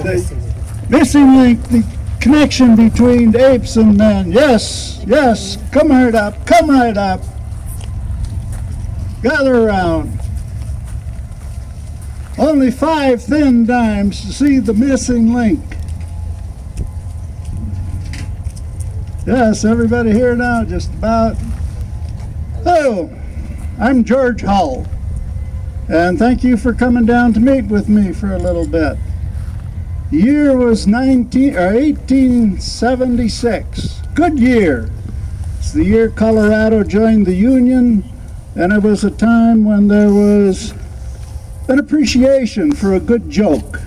The missing link, the connection between apes and men. Yes, yes, come right up, come right up. Gather around. Only 5 thin dimes to see the missing link. Yes, everybody here now, just about. Hello, I'm George Hull, and thank you for coming down to meet with me for a little bit. The year was 1876. Good year. It's the year Colorado joined the Union, and it was a time when there was an appreciation for a good joke,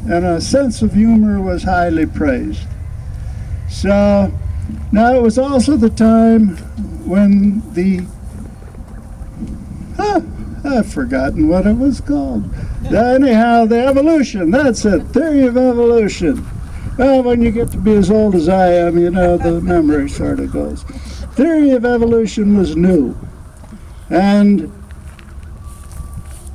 and a sense of humor was highly praised. So, now it was also the time when I've forgotten what it was called. Anyhow, the evolution, that's it, Theory of Evolution. Well, when you get to be as old as I am, you know, the memory sort of goes. Theory of Evolution was new, and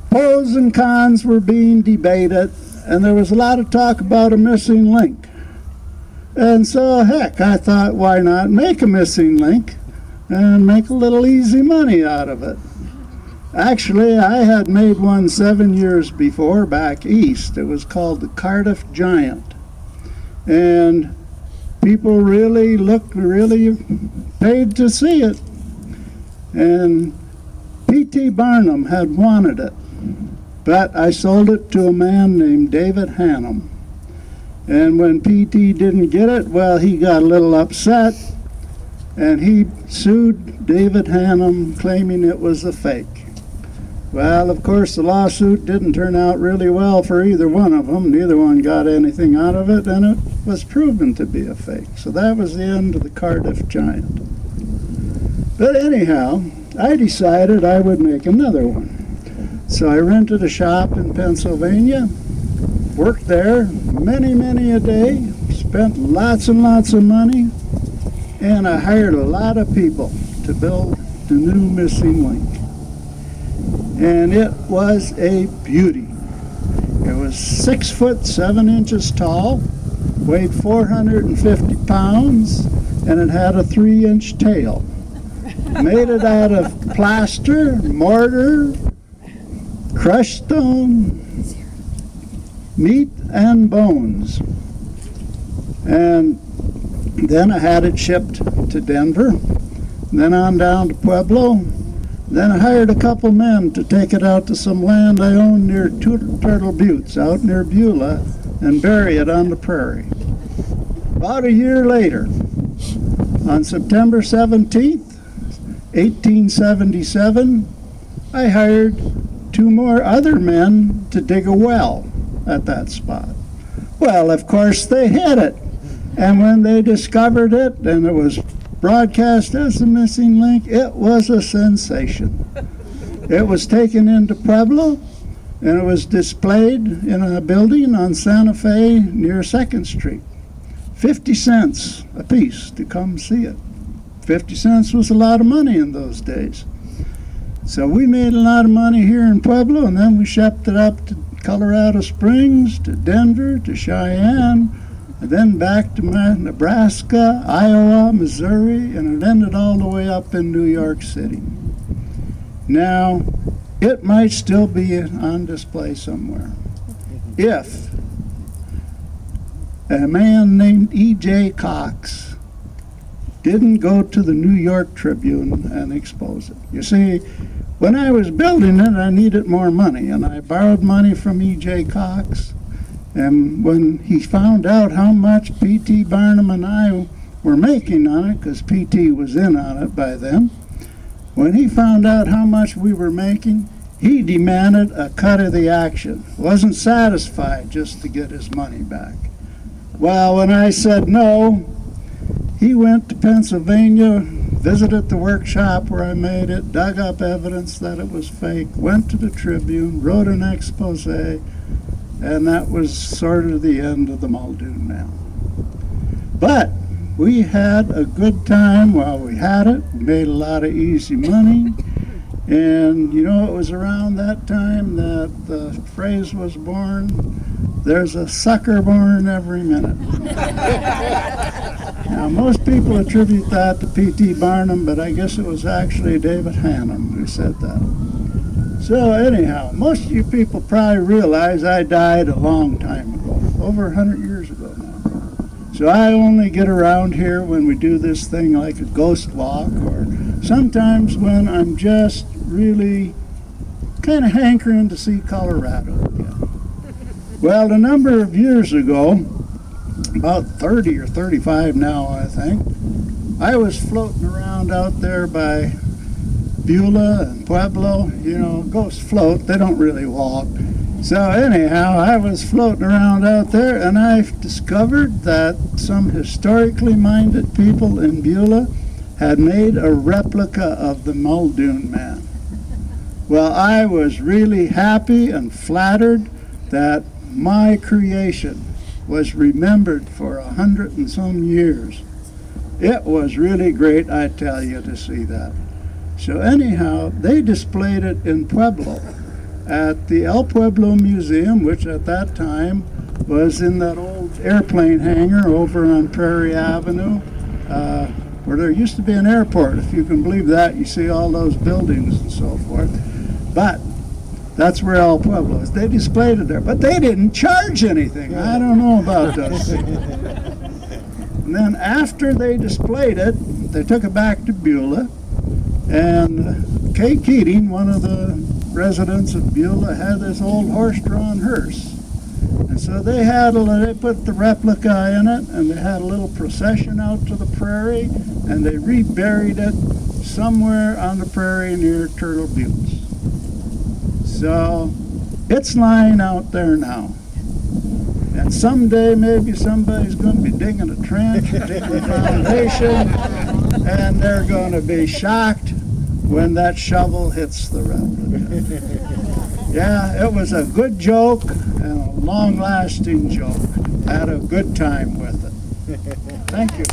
pros and cons were being debated, and there was a lot of talk about a missing link. And so, heck, I thought, why not make a missing link and make a little easy money out of it? Actually, I had made one 7 years before back east. It was called the Cardiff Giant. And people really paid to see it. And P.T. Barnum had wanted it, but I sold it to a man named David Hannum. And when P.T. didn't get it, well, he got a little upset, and he sued David Hannum, claiming it was a fake. Well, of course, the lawsuit didn't turn out really well for either one of them. Neither one got anything out of it, and it was proven to be a fake. So that was the end of the Cardiff Giant. But anyhow, I decided I would make another one. So I rented a shop in Pennsylvania, worked there many a day, spent lots and lots of money, and I hired a lot of people to build the new missing link. And it was a beauty. It was 6 foot 7 inches tall, weighed 450 pounds, and it had a 3-inch tail. Made it out of plaster, mortar, crushed stone, meat and bones. And then I had it shipped to Denver, then on down to Pueblo. Then I hired a couple men to take it out to some land I owned near Turtle Buttes, out near Beulah, and bury it on the prairie. About a year later, on September 17th, 1877, I hired 2 more other men to dig a well at that spot. Well, of course, they hit it. And when they discovered it, and it was broadcast as the missing link, it was a sensation. It was taken into Pueblo, and it was displayed in a building on Santa Fe near 2nd Street. 50 cents a piece to come see it. 50 cents was a lot of money in those days. So we made a lot of money here in Pueblo, and then we shipped it up to Colorado Springs, to Denver, to Cheyenne, and then back to Nebraska, Iowa, Missouri, and it ended all the way up in New York City. Now, it might still be on display somewhere if a man named E.J. Cox didn't go to the New York Tribune and expose it. You see, when I was building it, I needed more money, and I borrowed money from E.J. Cox. And when he found out how much P.T. Barnum and I were making on it, because P.T. was in on it by then, when he found out how much we were making, he demanded a cut of the action. Wasn't satisfied just to get his money back. Well, when I said no, he went to Pennsylvania, visited the workshop where I made it, dug up evidence that it was fake, went to the Tribune, wrote an expose, and that was sort of the end of the Muldoon Man. But we had a good time while we had it. We made a lot of easy money. And you know, it was around that time that the phrase was born, there's a sucker born every minute. Now, most people attribute that to P.T. Barnum, but I guess it was actually David Hannum who said that. So anyhow, most of you people probably realize I died a long time ago, over 100 years ago now. So I only get around here when we do this thing like a ghost walk, or sometimes when I'm just really kind of hankering to see Colorado again. Well, a number of years ago, about 30 or 35 now, I think, I was floating around out there by Beulah and Pueblo. You know, ghosts float, they don't really walk. So anyhow, I was floating around out there, and I discovered that some historically minded people in Beulah had made a replica of the Muldoon Man. Well, I was really happy and flattered that my creation was remembered for 100 and some years. It was really great, I tell you, to see that. So anyhow, they displayed it in Pueblo at the El Pueblo Museum, which at that time was in that old airplane hangar over on Prairie Avenue, where there used to be an airport. If you can believe that, you see all those buildings and so forth. But that's where El Pueblo is. They displayed it there, but they didn't charge anything. I don't know about those. And then after they displayed it, they took it back to Beulah, and Kay Keating, one of the residents of Beulah, had this old horse-drawn hearse. And so they put the replica in it, and they had a little procession out to the prairie, and they reburied it somewhere on the prairie near Turtle Buttes. So it's lying out there now. And someday maybe somebody's going to be digging a trench or digging a foundation, and they're going to be shocked when that shovel hits the replica. Yeah, it was a good joke and a long-lasting joke. I had a good time with it. Thank you.